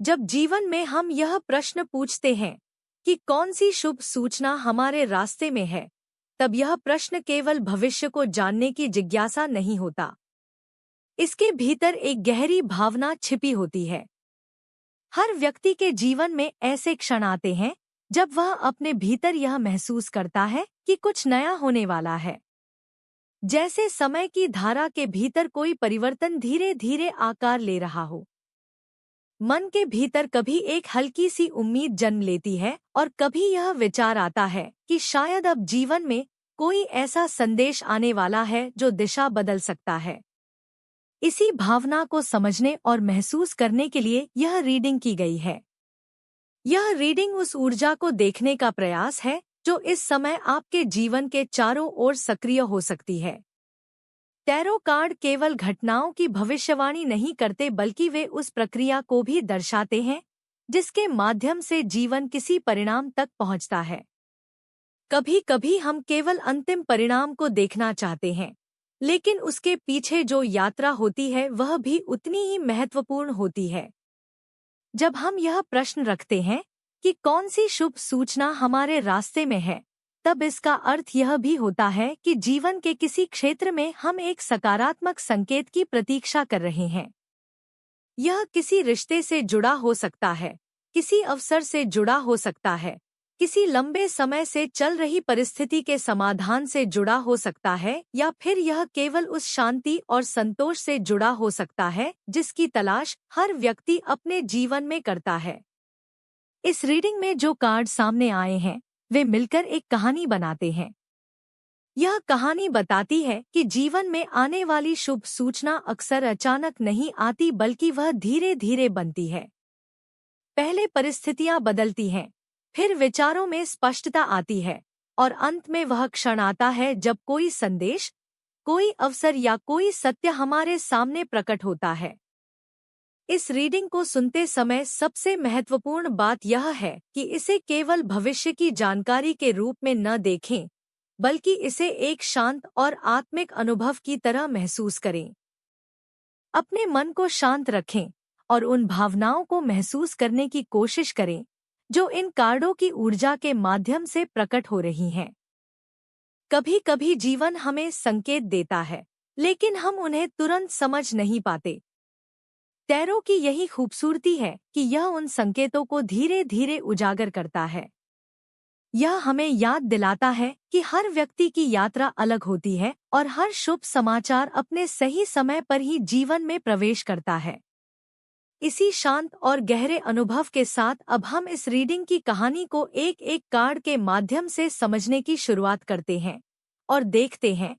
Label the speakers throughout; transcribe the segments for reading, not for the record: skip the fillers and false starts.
Speaker 1: जब जीवन में हम यह प्रश्न पूछते हैं कि कौन सी शुभ सूचना हमारे रास्ते में है, तब यह प्रश्न केवल भविष्य को जानने की जिज्ञासा नहीं होता। इसके भीतर एक गहरी भावना छिपी होती है। हर व्यक्ति के जीवन में ऐसे क्षण आते हैं जब वह अपने भीतर यह महसूस करता है कि कुछ नया होने वाला है। जैसे समय की धारा के भीतर कोई परिवर्तन धीरे धीरे आकार ले रहा हो। मन के भीतर कभी एक हल्की सी उम्मीद जन्म लेती है और कभी यह विचार आता है कि शायद अब जीवन में कोई ऐसा संदेश आने वाला है जो दिशा बदल सकता है। इसी भावना को समझने और महसूस करने के लिए यह रीडिंग की गई है। यह रीडिंग उस ऊर्जा को देखने का प्रयास है जो इस समय आपके जीवन के चारों ओर सक्रिय हो सकती है। टैरो कार्ड केवल घटनाओं की भविष्यवाणी नहीं करते बल्कि वे उस प्रक्रिया को भी दर्शाते हैं जिसके माध्यम से जीवन किसी परिणाम तक पहुंचता है। कभी कभी हम केवल अंतिम परिणाम को देखना चाहते हैं, लेकिन उसके पीछे जो यात्रा होती है वह भी उतनी ही महत्वपूर्ण होती है। जब हम यह प्रश्न रखते हैं कि कौन सी शुभ सूचना हमारे रास्ते में है, तब इसका अर्थ यह भी होता है कि जीवन के किसी क्षेत्र में हम एक सकारात्मक संकेत की प्रतीक्षा कर रहे हैं। यह किसी रिश्ते से जुड़ा हो सकता है, किसी अवसर से जुड़ा हो सकता है, किसी लंबे समय से चल रही परिस्थिति के समाधान से जुड़ा हो सकता है, या फिर यह केवल उस शांति और संतोष से जुड़ा हो सकता है जिसकी तलाश हर व्यक्ति अपने जीवन में करता है। इस रीडिंग में जो कार्ड सामने आए हैं वे मिलकर एक कहानी बनाते हैं। यह कहानी बताती है कि जीवन में आने वाली शुभ सूचना अक्सर अचानक नहीं आती बल्कि वह धीरे धीरे बनती है। पहले परिस्थितियां बदलती हैं, फिर विचारों में स्पष्टता आती है और अंत में वह क्षण आता है जब कोई संदेश, कोई अवसर या कोई सत्य हमारे सामने प्रकट होता है। इस रीडिंग को सुनते समय सबसे महत्वपूर्ण बात यह है कि इसे केवल भविष्य की जानकारी के रूप में न देखें, बल्कि इसे एक शांत और आत्मिक अनुभव की तरह महसूस करें। अपने मन को शांत रखें और उन भावनाओं को महसूस करने की कोशिश करें जो इन कार्डों की ऊर्जा के माध्यम से प्रकट हो रही हैं। कभी कभी जीवन हमें संकेत देता है, लेकिन हम उन्हें तुरंत समझ नहीं पाते। टैरो की यही खूबसूरती है कि यह उन संकेतों को धीरे धीरे उजागर करता है। यह हमें याद दिलाता है कि हर व्यक्ति की यात्रा अलग होती है और हर शुभ समाचार अपने सही समय पर ही जीवन में प्रवेश करता है। इसी शांत और गहरे अनुभव के साथ अब हम इस रीडिंग की कहानी को एक एक कार्ड के माध्यम से समझने की शुरुआत करते हैं और देखते हैं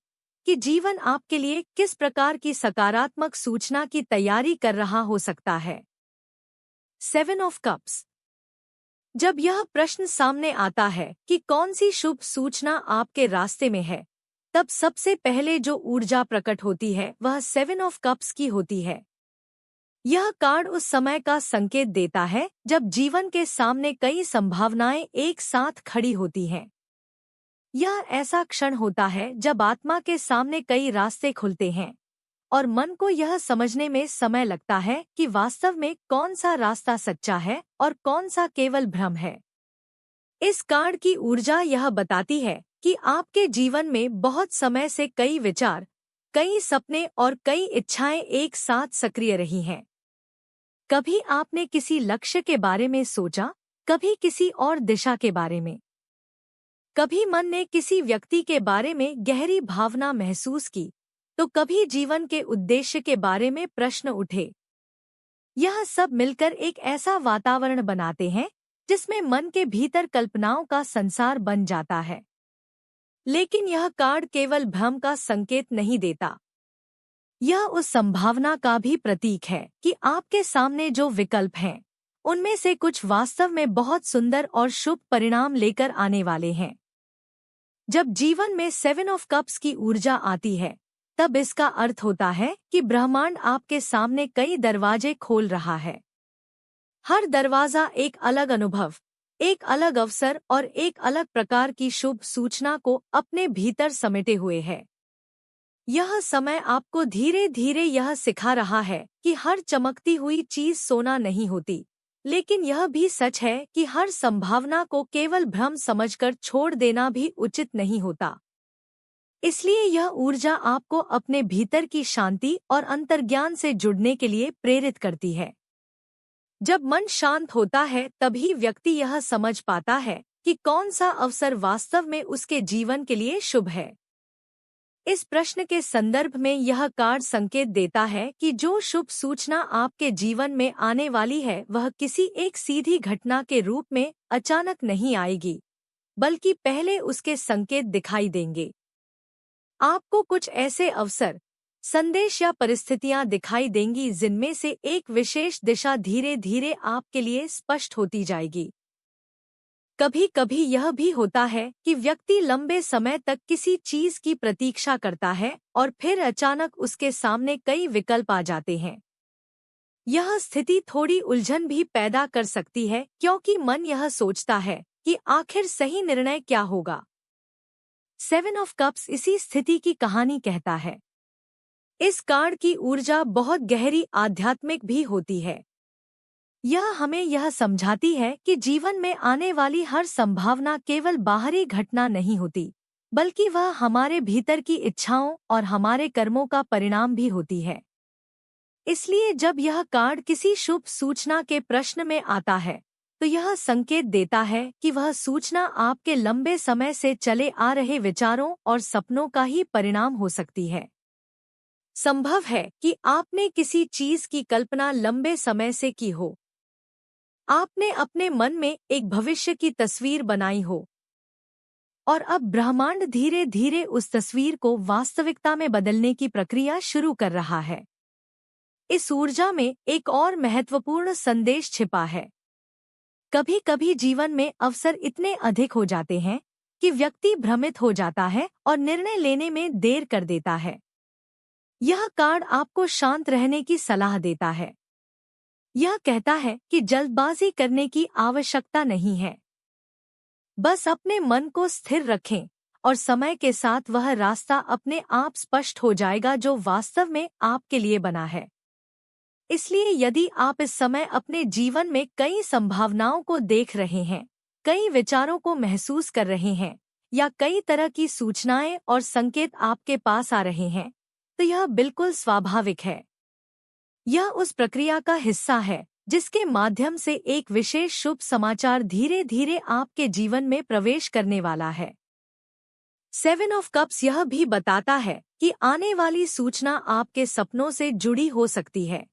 Speaker 1: कि जीवन आपके लिए किस प्रकार की सकारात्मक सूचना की तैयारी कर रहा हो सकता है। 7 ऑफ कप्स। जब यह प्रश्न सामने आता है कि कौन सी शुभ सूचना आपके रास्ते में है, तब सबसे पहले जो ऊर्जा प्रकट होती है वह 7 ऑफ कप्स की होती है। यह कार्ड उस समय का संकेत देता है जब जीवन के सामने कई संभावनाएं एक साथ खड़ी होती हैं। यह ऐसा क्षण होता है जब आत्मा के सामने कई रास्ते खुलते हैं और मन को यह समझने में समय लगता है कि वास्तव में कौन सा रास्ता सच्चा है और कौन सा केवल भ्रम है। इस कार्ड की ऊर्जा यह बताती है कि आपके जीवन में बहुत समय से कई विचार, कई सपने और कई इच्छाएं एक साथ सक्रिय रही हैं। कभी आपने किसी लक्ष्य के बारे में सोचा, कभी किसी और दिशा के बारे में, कभी मन ने किसी व्यक्ति के बारे में गहरी भावना महसूस की, तो कभी जीवन के उद्देश्य के बारे में प्रश्न उठे। यह सब मिलकर एक ऐसा वातावरण बनाते हैं जिसमें मन के भीतर कल्पनाओं का संसार बन जाता है। लेकिन यह कार्ड केवल भ्रम का संकेत नहीं देता। यह उस संभावना का भी प्रतीक है कि आपके सामने जो विकल्प हैं, उनमें से कुछ वास्तव में बहुत सुंदर और शुभ परिणाम लेकर आने वाले हैं। जब जीवन में 7 ऑफ कप्स की ऊर्जा आती है, तब इसका अर्थ होता है कि ब्रह्मांड आपके सामने कई दरवाजे खोल रहा है। हर दरवाजा एक अलग अनुभव, एक अलग अवसर और एक अलग प्रकार की शुभ सूचना को अपने भीतर समेटे हुए है। यह समय आपको धीरे धीरे यह सिखा रहा है कि हर चमकती हुई चीज सोना नहीं होती, लेकिन यह भी सच है कि हर संभावना को केवल भ्रम समझकर छोड़ देना भी उचित नहीं होता। इसलिए यह ऊर्जा आपको अपने भीतर की शांति और अंतर्ज्ञान से जुड़ने के लिए प्रेरित करती है। जब मन शांत होता है तभी व्यक्ति यह समझ पाता है कि कौन सा अवसर वास्तव में उसके जीवन के लिए शुभ है। इस प्रश्न के संदर्भ में यह कार्ड संकेत देता है कि जो शुभ सूचना आपके जीवन में आने वाली है वह किसी एक सीधी घटना के रूप में अचानक नहीं आएगी, बल्कि पहले उसके संकेत दिखाई देंगे। आपको कुछ ऐसे अवसर, संदेश या परिस्थितियां दिखाई देंगी जिनमें से एक विशेष दिशा धीरे धीरे आपके लिए स्पष्ट होती जाएगी। कभी कभी यह भी होता है कि व्यक्ति लंबे समय तक किसी चीज की प्रतीक्षा करता है और फिर अचानक उसके सामने कई विकल्प आ जाते हैं। यह स्थिति थोड़ी उलझन भी पैदा कर सकती है क्योंकि मन यह सोचता है कि आखिर सही निर्णय क्या होगा। 7 ऑफ कप्स इसी स्थिति की कहानी कहता है। इस कार्ड की ऊर्जा बहुत गहरी आध्यात्मिक भी होती है। यह हमें यह समझाती है कि जीवन में आने वाली हर संभावना केवल बाहरी घटना नहीं होती, बल्कि वह हमारे भीतर की इच्छाओं और हमारे कर्मों का परिणाम भी होती है। इसलिए जब यह कार्ड किसी शुभ सूचना के प्रश्न में आता है, तो यह संकेत देता है कि वह सूचना आपके लंबे समय से चले आ रहे विचारों और सपनों का ही परिणाम हो सकती है। संभव है कि आपने किसी चीज की कल्पना लंबे समय से की हो। आपने अपने मन में एक भविष्य की तस्वीर बनाई हो और अब ब्रह्मांड धीरे धीरे उस तस्वीर को वास्तविकता में बदलने की प्रक्रिया शुरू कर रहा है। इस ऊर्जा में एक और महत्वपूर्ण संदेश छिपा है। कभी कभी जीवन में अवसर इतने अधिक हो जाते हैं कि व्यक्ति भ्रमित हो जाता है और निर्णय लेने में देर कर देता है। यह कार्ड आपको शांत रहने की सलाह देता है। यह कहता है कि जल्दबाजी करने की आवश्यकता नहीं है। बस अपने मन को स्थिर रखें और समय के साथ वह रास्ता अपने आप स्पष्ट हो जाएगा जो वास्तव में आपके लिए बना है। इसलिए यदि आप इस समय अपने जीवन में कई संभावनाओं को देख रहे हैं, कई विचारों को महसूस कर रहे हैं या कई तरह की सूचनाएं और संकेत आपके पास आ रहे हैं, तो यह बिल्कुल स्वाभाविक है। यह उस प्रक्रिया का हिस्सा है जिसके माध्यम से एक विशेष शुभ समाचार धीरे धीरे आपके जीवन में प्रवेश करने वाला है। 7 ऑफ कप्स यह भी बताता है कि आने वाली सूचना आपके सपनों से जुड़ी हो सकती है।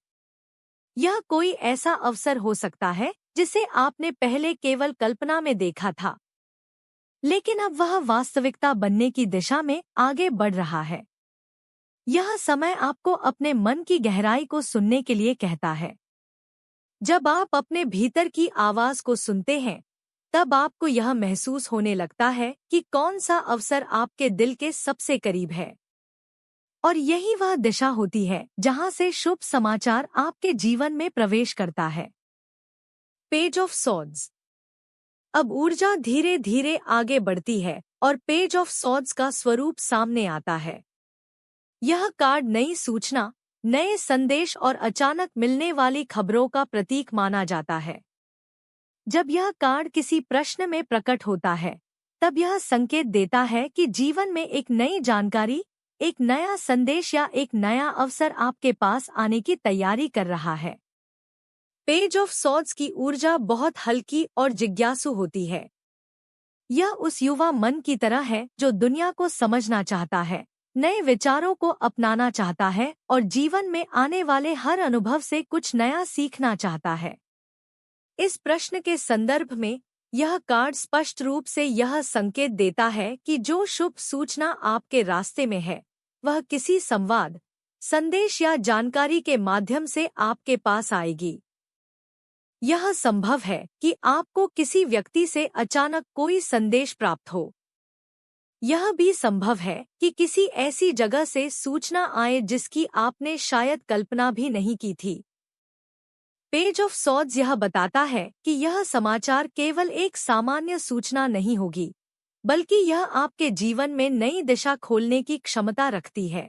Speaker 1: यह कोई ऐसा अवसर हो सकता है जिसे आपने पहले केवल कल्पना में देखा था, लेकिन अब वह वास्तविकता बनने की दिशा में आगे बढ़ रहा है। यह समय आपको अपने मन की गहराई को सुनने के लिए कहता है। जब आप अपने भीतर की आवाज को सुनते हैं, तब आपको यह महसूस होने लगता है कि कौन सा अवसर आपके दिल के सबसे करीब है। और यही वह दिशा होती है जहां से शुभ समाचार आपके जीवन में प्रवेश करता है। Page of swords. अब ऊर्जा धीरे धीरे आगे बढ़ती है और पेज ऑफ सॉर्ड्स का स्वरूप सामने आता है। यह कार्ड नई सूचना, नए संदेश और अचानक मिलने वाली खबरों का प्रतीक माना जाता है। जब यह कार्ड किसी प्रश्न में प्रकट होता है, तब यह संकेत देता है कि जीवन में एक नई जानकारी, एक नया संदेश या एक नया अवसर आपके पास आने की तैयारी कर रहा है। पेज ऑफ सॉर्ड्स की ऊर्जा बहुत हल्की और जिज्ञासु होती है। यह उस युवा मन की तरह है जो दुनिया को समझना चाहता है, नए विचारों को अपनाना चाहता है और जीवन में आने वाले हर अनुभव से कुछ नया सीखना चाहता है। इस प्रश्न के संदर्भ में यह कार्ड स्पष्ट रूप से यह संकेत देता है कि जो शुभ सूचना आपके रास्ते में है, वह किसी संवाद, संदेश या जानकारी के माध्यम से आपके पास आएगी। यह संभव है कि आपको किसी व्यक्ति से अचानक कोई संदेश प्राप्त हो। यह भी संभव है कि किसी ऐसी जगह से सूचना आए जिसकी आपने शायद कल्पना भी नहीं की थी। पेज ऑफ सॉर्ड्स यह बताता है कि यह समाचार केवल एक सामान्य सूचना नहीं होगी, बल्कि यह आपके जीवन में नई दिशा खोलने की क्षमता रखती है।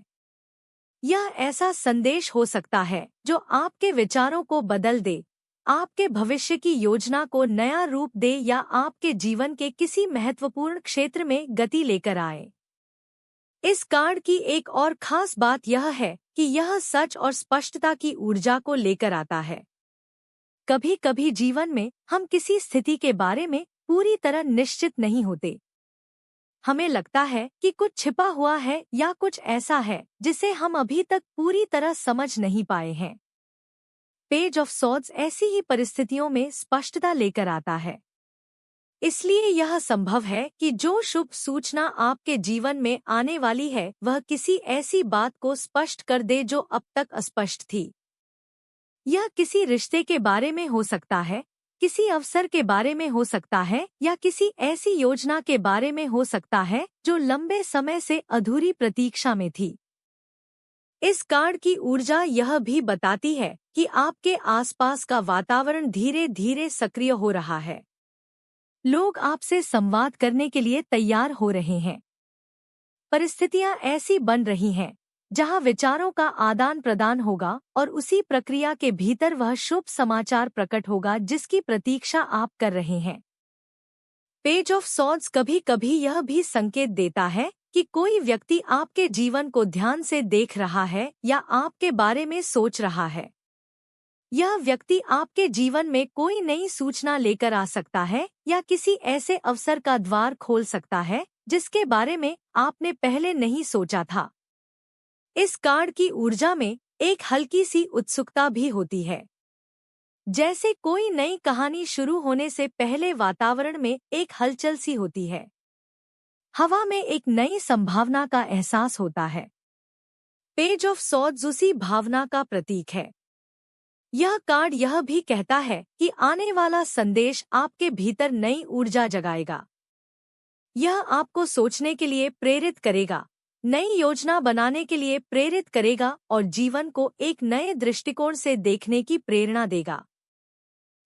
Speaker 1: यह ऐसा संदेश हो सकता है जो आपके विचारों को बदल दे, आपके भविष्य की योजना को नया रूप दे या आपके जीवन के किसी महत्वपूर्ण क्षेत्र में गति लेकर आए। इस कार्ड की एक और खास बात यह है कि यह सच और स्पष्टता की ऊर्जा को लेकर आता है। कभी कभी जीवन में हम किसी स्थिति के बारे में पूरी तरह निश्चित नहीं होते। हमें लगता है कि कुछ छिपा हुआ है या कुछ ऐसा है जिसे हम अभी तक पूरी तरह समझ नहीं पाए हैं। पेज ऑफ सॉर्ड्स ऐसी ही परिस्थितियों में स्पष्टता लेकर आता है। इसलिए यह संभव है कि जो शुभ सूचना आपके जीवन में आने वाली है वह किसी ऐसी बात को स्पष्ट कर दे जो अब तक अस्पष्ट थी। यह किसी रिश्ते के बारे में हो सकता है, किसी अवसर के बारे में हो सकता है या किसी ऐसी योजना के बारे में हो सकता है जो लंबे समय से अधूरी प्रतीक्षा में थी। इस कार्ड की ऊर्जा यह भी बताती है कि आपके आसपास का वातावरण धीरे धीरे सक्रिय हो रहा है। लोग आपसे संवाद करने के लिए तैयार हो रहे हैं। परिस्थितियां ऐसी बन रही हैं जहां विचारों का आदान प्रदान होगा और उसी प्रक्रिया के भीतर वह शुभ समाचार प्रकट होगा जिसकी प्रतीक्षा आप कर रहे हैं। पेज ऑफ सॉर्ड्स कभी कभी यह भी संकेत देता है कि कोई व्यक्ति आपके जीवन को ध्यान से देख रहा है या आपके बारे में सोच रहा है। यह व्यक्ति आपके जीवन में कोई नई सूचना लेकर आ सकता है या किसी ऐसे अवसर का द्वार खोल सकता है जिसके बारे में आपने पहले नहीं सोचा था। इस कार्ड की ऊर्जा में एक हल्की सी उत्सुकता भी होती है, जैसे कोई नई कहानी शुरू होने से पहले वातावरण में एक हलचल सी होती है। हवा में एक नई संभावना का एहसास होता है। पेज ऑफ सॉर्ड्स उसी भावना का प्रतीक है। यह कार्ड यह भी कहता है कि आने वाला संदेश आपके भीतर नई ऊर्जा जगाएगा। यह आपको सोचने के लिए प्रेरित करेगा, नई योजना बनाने के लिए प्रेरित करेगा और जीवन को एक नए दृष्टिकोण से देखने की प्रेरणा देगा।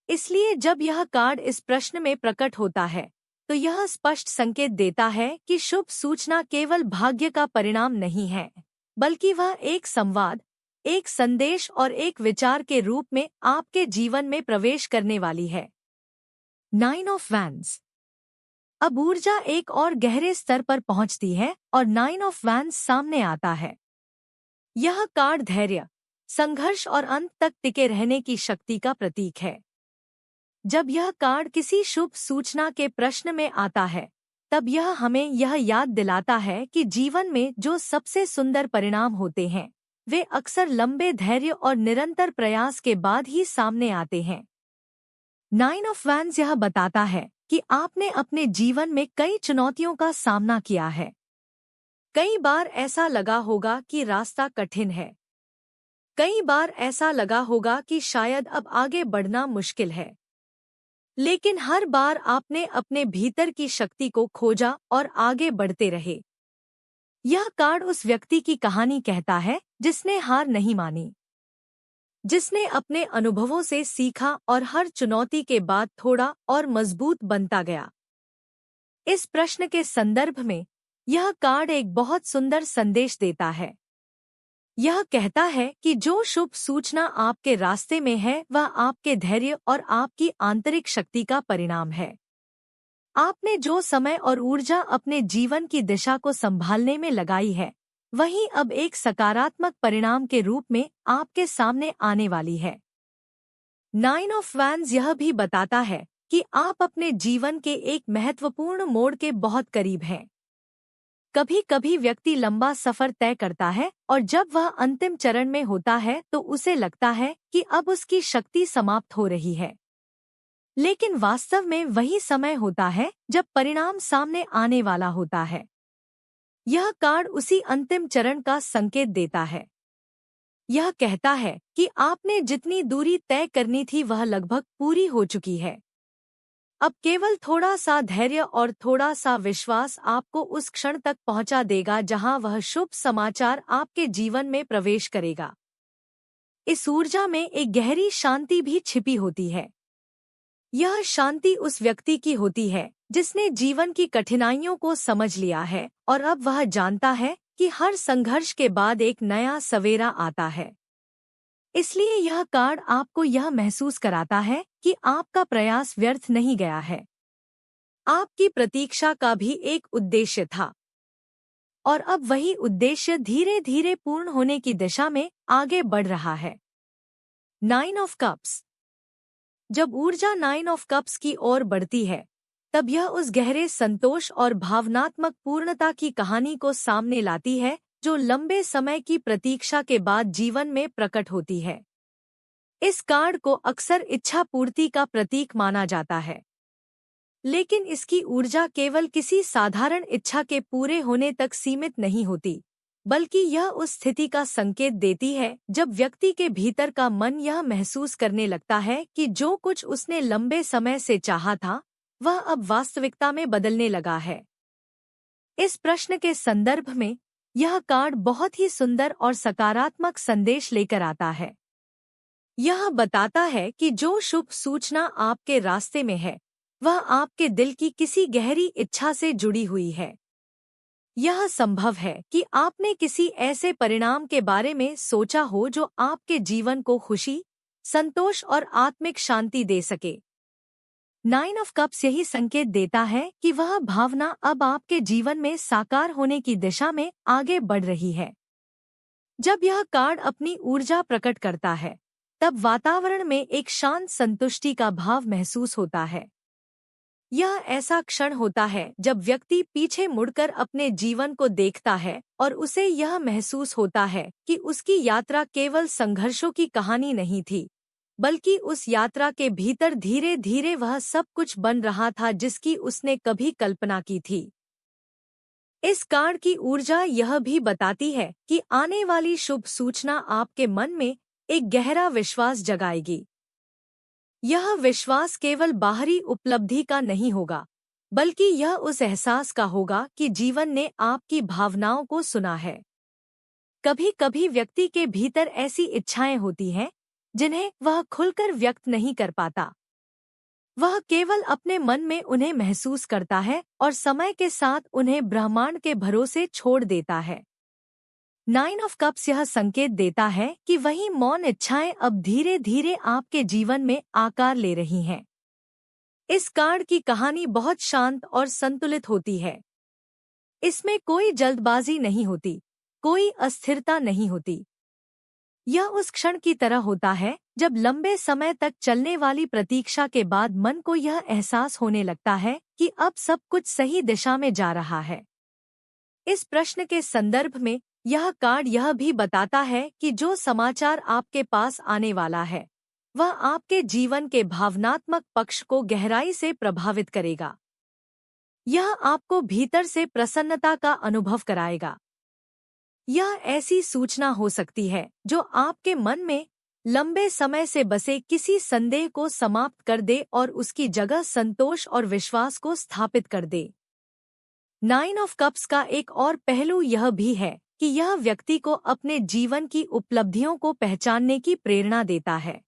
Speaker 1: इसलिए जब यह कार्ड इस प्रश्न में प्रकट होता है तो यह स्पष्ट संकेत देता है कि शुभ सूचना केवल भाग्य का परिणाम नहीं है, बल्कि वह एक संवाद, एक संदेश और एक विचार के रूप में आपके जीवन में प्रवेश करने वाली है। 9 ऑफ वैंड्स। अब ऊर्जा एक और गहरे स्तर पर पहुंचती है और 9 ऑफ वैंड्स सामने आता है। यह कार्ड धैर्य, संघर्ष और अंत तक टिके रहने की शक्ति का प्रतीक है। जब यह कार्ड किसी शुभ सूचना के प्रश्न में आता है तब यह हमें यह याद दिलाता है कि जीवन में जो सबसे सुंदर परिणाम होते हैं वे अक्सर लंबे धैर्य और निरंतर प्रयास के बाद ही सामने आते हैं। 9 ऑफ वैंड्स यह बताता है कि आपने अपने जीवन में कई चुनौतियों का सामना किया है। कई बार ऐसा लगा होगा कि रास्ता कठिन है। कई बार ऐसा लगा होगा कि शायद अब आगे बढ़ना मुश्किल है। लेकिन हर बार आपने अपने भीतर की शक्ति को खोजा और आगे बढ़ते रहे। यह कार्ड उस व्यक्ति की कहानी कहता है जिसने हार नहीं मानी, जिसने अपने अनुभवों से सीखा और हर चुनौती के बाद थोड़ा और मजबूत बनता गया। इस प्रश्न के संदर्भ में यह कार्ड एक बहुत सुंदर संदेश देता है। यह कहता है कि जो शुभ सूचना आपके रास्ते में है वह आपके धैर्य और आपकी आंतरिक शक्ति का परिणाम है। आपने जो समय और ऊर्जा अपने जीवन की दिशा को संभालने में लगाई है वही अब एक सकारात्मक परिणाम के रूप में आपके सामने आने वाली है। 9 ऑफ वैंड्स यह भी बताता है कि आप अपने जीवन के एक महत्वपूर्ण मोड़ के बहुत करीब हैं। कभी कभी व्यक्ति लंबा सफर तय करता है और जब वह अंतिम चरण में होता है तो उसे लगता है कि अब उसकी शक्ति समाप्त हो रही है। लेकिन वास्तव में वही समय होता है जब परिणाम सामने आने वाला होता है। यह कार्ड उसी अंतिम चरण का संकेत देता है। यह कहता है कि आपने जितनी दूरी तय करनी थी वह लगभग पूरी हो चुकी है। अब केवल थोड़ा सा धैर्य और थोड़ा सा विश्वास आपको उस क्षण तक पहुंचा देगा जहां वह शुभ समाचार आपके जीवन में प्रवेश करेगा। इस ऊर्जा में एक गहरी शांति भी छिपी होती है। यह शांति उस व्यक्ति की होती है जिसने जीवन की कठिनाइयों को समझ लिया है और अब वह जानता है कि हर संघर्ष के बाद एक नया सवेरा आता है। इसलिए यह कार्ड आपको यह महसूस कराता है कि आपका प्रयास व्यर्थ नहीं गया है। आपकी प्रतीक्षा का भी एक उद्देश्य था और अब वही उद्देश्य धीरे धीरे पूर्ण होने की दिशा में आगे बढ़ रहा है। 9 ऑफ कप्स। जब ऊर्जा 9 ऑफ कप्स की ओर बढ़ती है, तब यह उस गहरे संतोष और भावनात्मक पूर्णता की कहानी को सामने लाती है जो लंबे समय की प्रतीक्षा के बाद जीवन में प्रकट होती है। इस कार्ड को अक्सर इच्छा पूर्ति का प्रतीक माना जाता है, लेकिन इसकी ऊर्जा केवल किसी साधारण इच्छा के पूरे होने तक सीमित नहीं होती, बल्कि यह उस स्थिति का संकेत देती है जब व्यक्ति के भीतर का मन यह महसूस करने लगता है कि जो कुछ उसने लंबे समय से चाहा था, वह अब वास्तविकता में बदलने लगा है। इस प्रश्न के संदर्भ में यह कार्ड बहुत ही सुंदर और सकारात्मक संदेश लेकर आता है। यह बताता है कि जो शुभ सूचना आपके रास्ते में है, वह आपके दिल की किसी गहरी इच्छा से जुड़ी हुई है। यह संभव है कि आपने किसी ऐसे परिणाम के बारे में सोचा हो जो आपके जीवन को खुशी, संतोष और आत्मिक शांति दे सके। 9 ऑफ कप्स यही संकेत देता है कि वह भावना अब आपके जीवन में साकार होने की दिशा में आगे बढ़ रही है। जब यह कार्ड अपनी ऊर्जा प्रकट करता है, तब वातावरण में एक शांत संतुष्टि का भाव महसूस होता है। यह ऐसा क्षण होता है जब व्यक्ति पीछे मुड़कर अपने जीवन को देखता है और उसे यह महसूस होता है कि उसकी यात्रा केवल संघर्षों की कहानी नहीं थी, बल्कि उस यात्रा के भीतर धीरे धीरे वह सब कुछ बन रहा था जिसकी उसने कभी कल्पना की थी। इस कार्ड की ऊर्जा यह भी बताती है कि आने वाली शुभ सूचना आपके मन में एक गहरा विश्वास जगाएगी। यह विश्वास केवल बाहरी उपलब्धि का नहीं होगा, बल्कि यह उस एहसास का होगा कि जीवन ने आपकी भावनाओं को सुना है। कभी कभी व्यक्ति के भीतर ऐसी इच्छाएं होती हैं जिन्हें वह खुलकर व्यक्त नहीं कर पाता। वह केवल अपने मन में उन्हें महसूस करता है और समय के साथ उन्हें ब्रह्मांड के भरोसे छोड़ देता है। 9 ऑफ कप्स यह संकेत देता है कि वही मौन इच्छाएं अब धीरे धीरे आपके जीवन में आकार ले रही हैं। इस कार्ड की कहानी बहुत शांत और संतुलित होती है। इसमें कोई जल्दबाजी नहीं होती, कोई अस्थिरता नहीं होती। यह उस क्षण की तरह होता है जब लंबे समय तक चलने वाली प्रतीक्षा के बाद मन को यह एहसास होने लगता है कि अब सब कुछ सही दिशा में जा रहा है। इस प्रश्न के संदर्भ में यह कार्ड यह भी बताता है कि जो समाचार आपके पास आने वाला है, वह आपके जीवन के भावनात्मक पक्ष को गहराई से प्रभावित करेगा। यह आपको भीतर से प्रसन्नता का अनुभव कराएगा। यह ऐसी सूचना हो सकती है जो आपके मन में लंबे समय से बसे किसी संदेह को समाप्त कर दे और उसकी जगह संतोष और विश्वास को स्थापित कर दे। 9 ऑफ कप्स का एक और पहलू यह भी है कि यह व्यक्ति को अपने जीवन की उपलब्धियों को पहचानने की प्रेरणा देता है।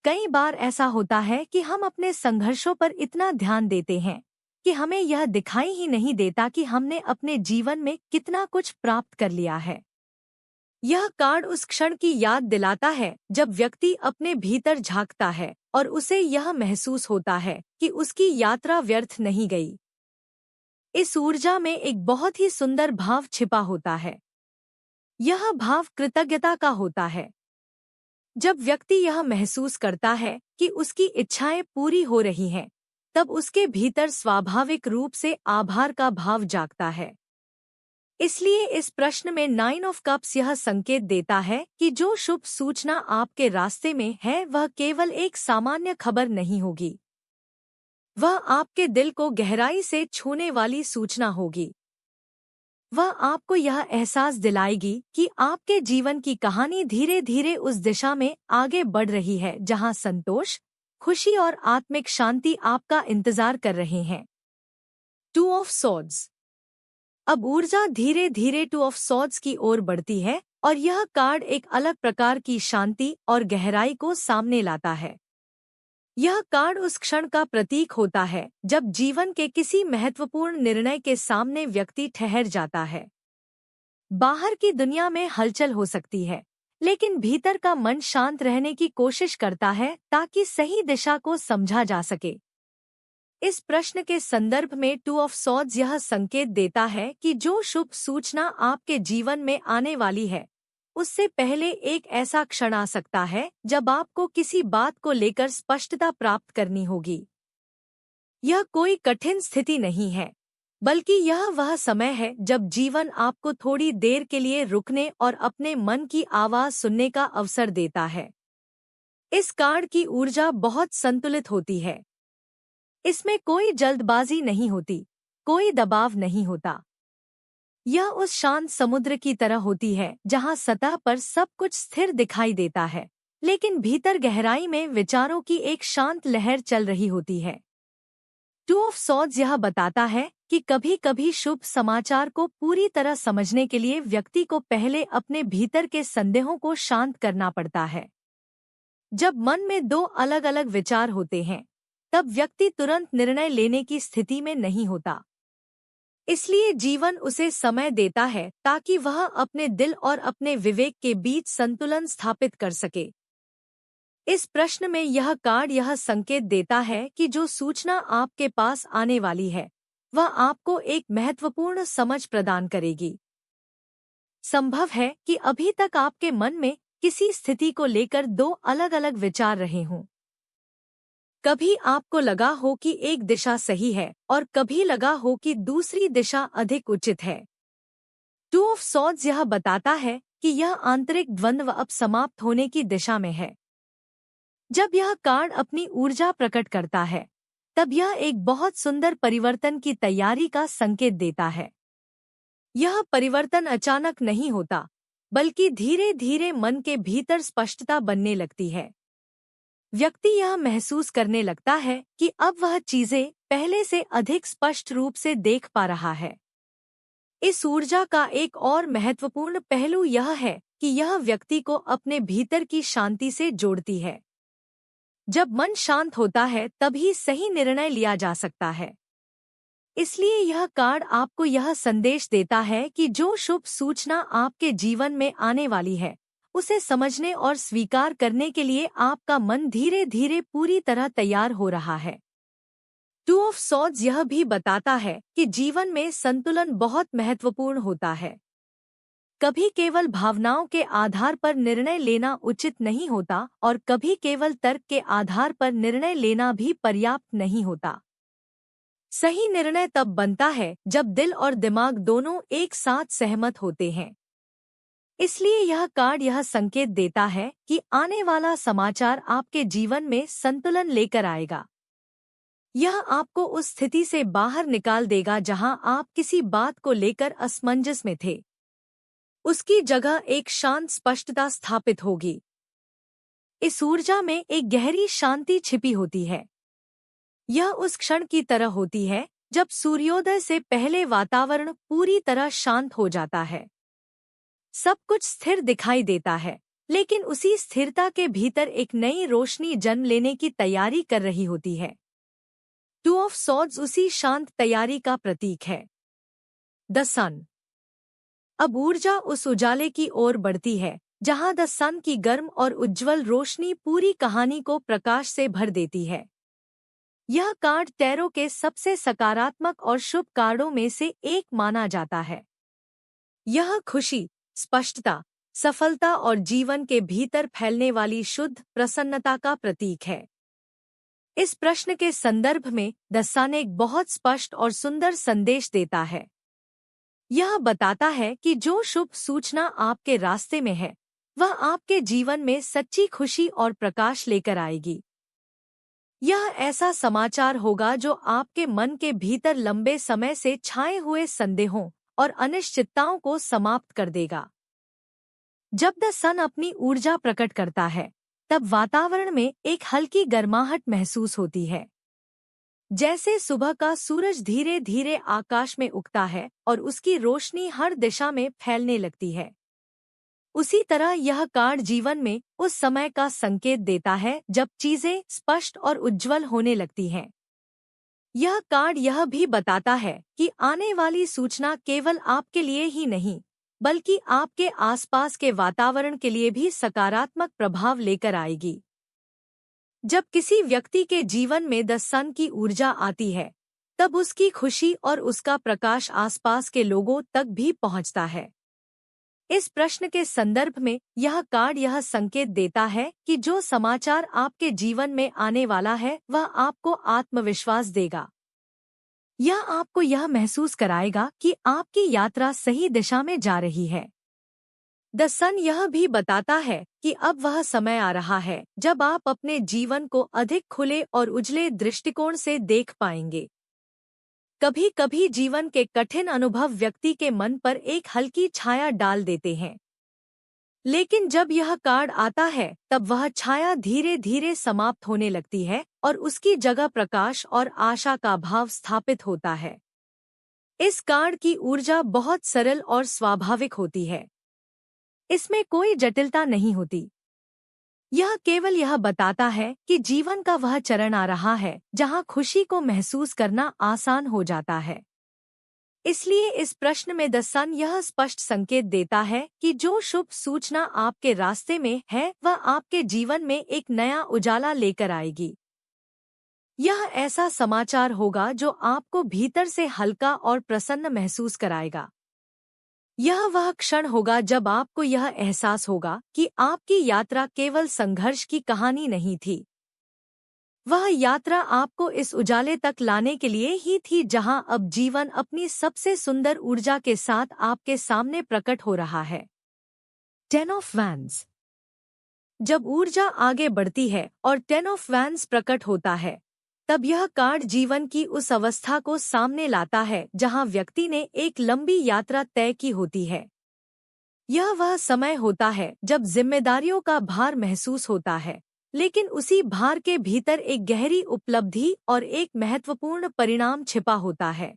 Speaker 1: कई बार ऐसा होता है कि हम अपने संघर्षों पर इतना ध्यान देते हैं कि हमें यह दिखाई ही नहीं देता कि हमने अपने जीवन में कितना कुछ प्राप्त कर लिया है। यह कार्ड उस क्षण की याद दिलाता है जब व्यक्ति अपने भीतर झांकता है और उसे यह महसूस होता है कि उसकी यात्रा व्यर्थ नहीं गई। इस ऊर्जा में एक बहुत ही सुंदर भाव छिपा होता है। यह भाव कृतज्ञता का होता है। जब व्यक्ति यह महसूस करता है कि उसकी इच्छाएं पूरी हो रही हैं, तब उसके भीतर स्वाभाविक रूप से आभार का भाव जागता है। इसलिए इस प्रश्न में 9 ऑफ कप्स यह संकेत देता है कि जो शुभ सूचना आपके रास्ते में है वह केवल एक सामान्य खबर नहीं होगी। वह आपके दिल को गहराई से छूने वाली सूचना होगी। वह आपको यह एहसास दिलाएगी कि आपके जीवन की कहानी धीरे धीरे उस दिशा में आगे बढ़ रही है जहां संतोष, खुशी और आत्मिक शांति आपका इंतजार कर रहे हैं। 2 ऑफ सॉर्ड्स। अब ऊर्जा धीरे धीरे 2 ऑफ सॉर्ड्स की ओर बढ़ती है और यह कार्ड एक अलग प्रकार की शांति और गहराई को सामने लाता है। यह कार्ड उस क्षण का प्रतीक होता है जब जीवन के किसी महत्वपूर्ण निर्णय के सामने व्यक्ति ठहर जाता है। बाहर की दुनिया में हलचल हो सकती है, लेकिन भीतर का मन शांत रहने की कोशिश करता है ताकि सही दिशा को समझा जा सके। इस प्रश्न के संदर्भ में टू ऑफ सॉर्ड्स यह संकेत देता है कि जो शुभ सूचना आपके जीवन में आने वाली है, उससे पहले एक ऐसा क्षण आ सकता है जब आपको किसी बात को लेकर स्पष्टता प्राप्त करनी होगी। यह कोई कठिन स्थिति नहीं है, बल्कि यह वह समय है जब जीवन आपको थोड़ी देर के लिए रुकने और अपने मन की आवाज सुनने का अवसर देता है। इस कार्ड की ऊर्जा बहुत संतुलित होती है। इसमें कोई जल्दबाजी नहीं होती, कोई दबाव नहीं होता। यह उस शांत समुद्र की तरह होती है जहां सतह पर सब कुछ स्थिर दिखाई देता है, लेकिन भीतर गहराई में विचारों की एक शांत लहर चल रही होती है। टू ऑफ सॉर्ड्स यह बताता है कि कभी-कभी शुभ समाचार को पूरी तरह समझने के लिए व्यक्ति को पहले अपने भीतर के संदेहों को शांत करना पड़ता है। जब मन में दो अलग-अलग विचार होते हैं, तब व्यक्ति तुरंत निर्णय लेने की स्थिति में नहीं होता। इसलिए जीवन उसे समय देता है ताकि वह अपने दिल और अपने विवेक के बीच संतुलन स्थापित कर सके। इस प्रश्न में यह कार्ड यह संकेत देता है कि जो सूचना आपके पास आने वाली है, वह आपको एक महत्वपूर्ण समझ प्रदान करेगी। संभव है कि अभी तक आपके मन में किसी स्थिति को लेकर दो अलग-अलग विचार रहे हों। कभी आपको लगा हो कि एक दिशा सही है और कभी लगा हो कि दूसरी दिशा अधिक उचित है। टू ऑफ सॉर्ड्स यह बताता है कि यह आंतरिक द्वंद्व अब समाप्त होने की दिशा में है। जब यह कार्ड अपनी ऊर्जा प्रकट करता है, तब यह एक बहुत सुंदर परिवर्तन की तैयारी का संकेत देता है। यह परिवर्तन अचानक नहीं होता, बल्कि धीरे-धीरे मन के भीतर स्पष्टता बनने लगती है। व्यक्ति यह महसूस करने लगता है कि अब वह चीजें पहले से अधिक स्पष्ट रूप से देख पा रहा है। इस ऊर्जा का एक और महत्वपूर्ण पहलू यह है कि यह व्यक्ति को अपने भीतर की शांति से जोड़ती है। जब मन शांत होता है तभी सही निर्णय लिया जा सकता है। इसलिए यह कार्ड आपको यह संदेश देता है कि जो शुभ सूचना आपके जीवन में आने वाली है, उसे समझने और स्वीकार करने के लिए आपका मन धीरे-धीरे पूरी तरह तैयार हो रहा है। टू ऑफ सॉर्ड्स यह भी बताता है कि जीवन में संतुलन बहुत महत्वपूर्ण होता है। कभी केवल भावनाओं के आधार पर निर्णय लेना उचित नहीं होता और कभी केवल तर्क के आधार पर निर्णय लेना भी पर्याप्त नहीं होता। सही निर्णय तब बनता है जब दिल और दिमाग दोनों एक साथ सहमत होते हैं। इसलिए यह कार्ड यह संकेत देता है कि आने वाला समाचार आपके जीवन में संतुलन लेकर आएगा। यह आपको उस स्थिति से बाहर निकाल देगा जहां आप किसी बात को लेकर असमंजस में थे। उसकी जगह एक शांत स्पष्टता स्थापित होगी। इस ऊर्जा में एक गहरी शांति छिपी होती है। यह उस क्षण की तरह होती है जब सूर्योदय से पहले वातावरण पूरी तरह शांत हो जाता है। सब कुछ स्थिर दिखाई देता है, लेकिन उसी स्थिरता के भीतर एक नई रोशनी जन्म लेने की तैयारी कर रही होती है। टू ऑफ सॉर्ड्स उसी शांत तैयारी का प्रतीक है। द सन। अब ऊर्जा उस उजाले की ओर बढ़ती है जहां द सन की गर्म और उज्ज्वल रोशनी पूरी कहानी को प्रकाश से भर देती है। यह कार्ड टैरो के सबसे सकारात्मक और शुभ कार्डों में से एक माना जाता है। यह खुशी, स्पष्टता, सफलता और जीवन के भीतर फैलने वाली शुद्ध प्रसन्नता का प्रतीक है। इस प्रश्न के संदर्भ में द सन एक बहुत स्पष्ट और सुंदर संदेश देता है। यह बताता है कि जो शुभ सूचना आपके रास्ते में है, वह आपके जीवन में सच्ची खुशी और प्रकाश लेकर आएगी। यह ऐसा समाचार होगा जो आपके मन के भीतर लंबे समय से छाए हुए संदेहों और अनिश्चितताओं को समाप्त कर देगा। जब द सन अपनी ऊर्जा प्रकट करता है, तब वातावरण में एक हल्की गर्माहट महसूस होती है। जैसे सुबह का सूरज धीरे-धीरे आकाश में उगता है और उसकी रोशनी हर दिशा में फैलने लगती है। उसी तरह यह कार्ड जीवन में उस समय का संकेत देता है जब चीजें स्पष्ट और उज्ज्वल होने लगती हैं। यह कार्ड यह भी बताता है कि आने वाली सूचना केवल आपके लिए ही नहीं, बल्कि आपके आसपास के वातावरण के लिए भी सकारात्मक प्रभाव लेकर आएगी। जब किसी व्यक्ति के जीवन में द सन की ऊर्जा आती है, तब उसकी खुशी और उसका प्रकाश आसपास के लोगों तक भी पहुंचता है। इस प्रश्न के संदर्भ में यह कार्ड यह संकेत देता है कि जो समाचार आपके जीवन में आने वाला है वह आपको आत्मविश्वास देगा। यह आपको यह महसूस कराएगा कि आपकी यात्रा सही दिशा में जा रही है। द सन यह भी बताता है कि अब वह समय आ रहा है जब आप अपने जीवन को अधिक खुले और उजले दृष्टिकोण से देख पाएंगे। कभी कभी जीवन के कठिन अनुभव व्यक्ति के मन पर एक हल्की छाया डाल देते हैं, लेकिन जब यह कार्ड आता है तब वह छाया धीरे धीरे समाप्त होने लगती है और उसकी जगह प्रकाश और आशा का भाव स्थापित होता है। इस कार्ड की ऊर्जा बहुत सरल और स्वाभाविक होती है। इसमें कोई जटिलता नहीं होती। यह केवल यह बताता है कि जीवन का वह चरण आ रहा है जहां खुशी को महसूस करना आसान हो जाता है। इसलिए इस प्रश्न में द सन यह स्पष्ट संकेत देता है कि जो शुभ सूचना आपके रास्ते में है वह आपके जीवन में एक नया उजाला लेकर आएगी। यह ऐसा समाचार होगा जो आपको भीतर से हल्का और प्रसन्न महसूस कराएगा। यह वह क्षण होगा जब आपको यह एहसास होगा कि आपकी यात्रा केवल संघर्ष की कहानी नहीं थी। वह यात्रा आपको इस उजाले तक लाने के लिए ही थी जहां अब जीवन अपनी सबसे सुंदर ऊर्जा के साथ आपके सामने प्रकट हो रहा है। 10 ऑफ वैंड्स। जब ऊर्जा आगे बढ़ती है और 10 ऑफ वैंड्स प्रकट होता है, तब यह कार्ड जीवन की उस अवस्था को सामने लाता है जहां व्यक्ति ने एक लंबी यात्रा तय की होती है। यह वह समय होता है जब जिम्मेदारियों का भार महसूस होता है, लेकिन उसी भार के भीतर एक गहरी उपलब्धि और एक महत्वपूर्ण परिणाम छिपा होता है।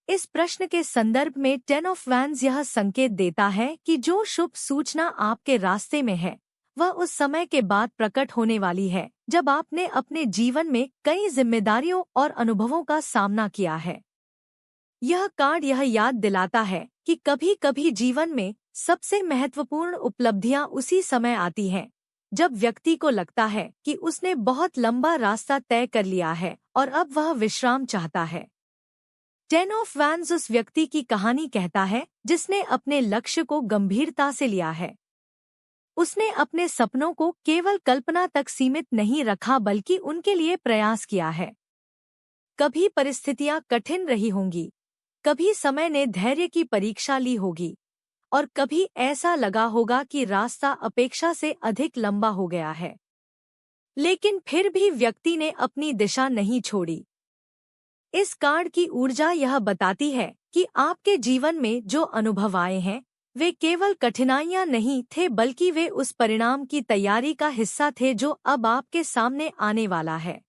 Speaker 1: इस प्रश्न के संदर्भ में 10 ऑफ वैंड्स यह संकेत देता है कि जो शुभ सूचना आपके रास्ते में है वह उस समय के बाद प्रकट होने वाली है जब आपने अपने जीवन में कई जिम्मेदारियों और अनुभवों का सामना किया है। यह कार्ड यह याद दिलाता है कि कभी-कभी जीवन में सबसे महत्वपूर्ण उपलब्धियां उसी समय आती हैं जब व्यक्ति को लगता है कि उसने बहुत लंबा रास्ता तय कर लिया है और अब वह विश्राम चाहता है। 10 ऑफ वैंड्स उस व्यक्ति की कहानी कहता है जिसने अपने लक्ष्य को गंभीरता से लिया है। उसने अपने सपनों को केवल कल्पना तक सीमित नहीं रखा बल्कि उनके लिए प्रयास किया है। कभी परिस्थितियां कठिन रही होंगी, कभी समय ने धैर्य की परीक्षा ली होगी और कभी ऐसा लगा होगा कि रास्ता अपेक्षा से अधिक लंबा हो गया है, लेकिन फिर भी व्यक्ति ने अपनी दिशा नहीं छोड़ी। इस कार्ड की ऊर्जा यह बताती है कि आपके जीवन में जो अनुभव आए हैं वे केवल कठिनाइयां नहीं थे बल्कि वे उस परिणाम की तैयारी का हिस्सा थे जो अब आपके सामने आने वाला है।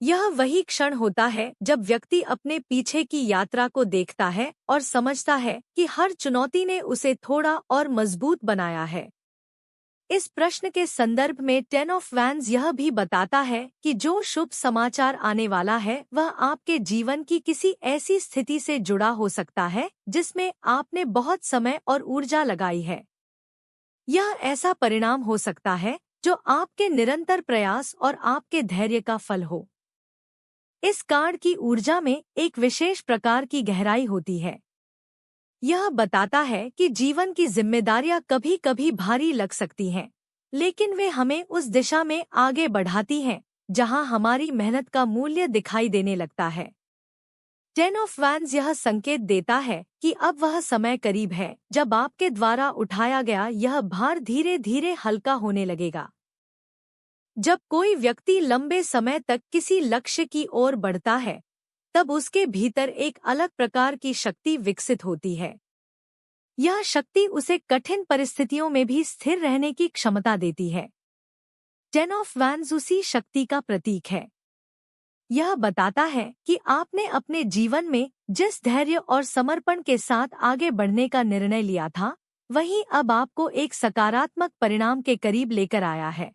Speaker 1: यह वही क्षण होता है जब व्यक्ति अपने पीछे की यात्रा को देखता है और समझता है कि हर चुनौती ने उसे थोड़ा और मजबूत बनाया है। इस प्रश्न के संदर्भ में 10 ऑफ वैंड्स यह भी बताता है कि जो शुभ समाचार आने वाला है वह आपके जीवन की किसी ऐसी स्थिति से जुड़ा हो सकता है जिसमें आपने बहुत समय और ऊर्जा लगाई है। यह ऐसा परिणाम हो सकता है जो आपके निरंतर प्रयास और आपके धैर्य का फल हो। इस कार्ड की ऊर्जा में एक विशेष प्रकार की गहराई होती है। यह बताता है कि जीवन की जिम्मेदारियां कभी कभी भारी लग सकती हैं, लेकिन वे हमें उस दिशा में आगे बढ़ाती हैं जहां हमारी मेहनत का मूल्य दिखाई देने लगता है। 10 ऑफ वैंड्स यह संकेत देता है कि अब वह समय करीब है जब आपके द्वारा उठाया गया यह भार धीरे धीरे हल्का होने लगेगा। जब कोई व्यक्ति लंबे समय तक किसी लक्ष्य की ओर बढ़ता है, तब उसके भीतर एक अलग प्रकार की शक्ति विकसित होती है। यह शक्ति उसे कठिन परिस्थितियों में भी स्थिर रहने की क्षमता देती है। 10 ऑफ वैंड्स उसी शक्ति का प्रतीक है। यह बताता है कि आपने अपने जीवन में जिस धैर्य और समर्पण के साथ आगे बढ़ने का निर्णय लिया था, वही अब आपको एक सकारात्मक परिणाम के करीब लेकर आया है।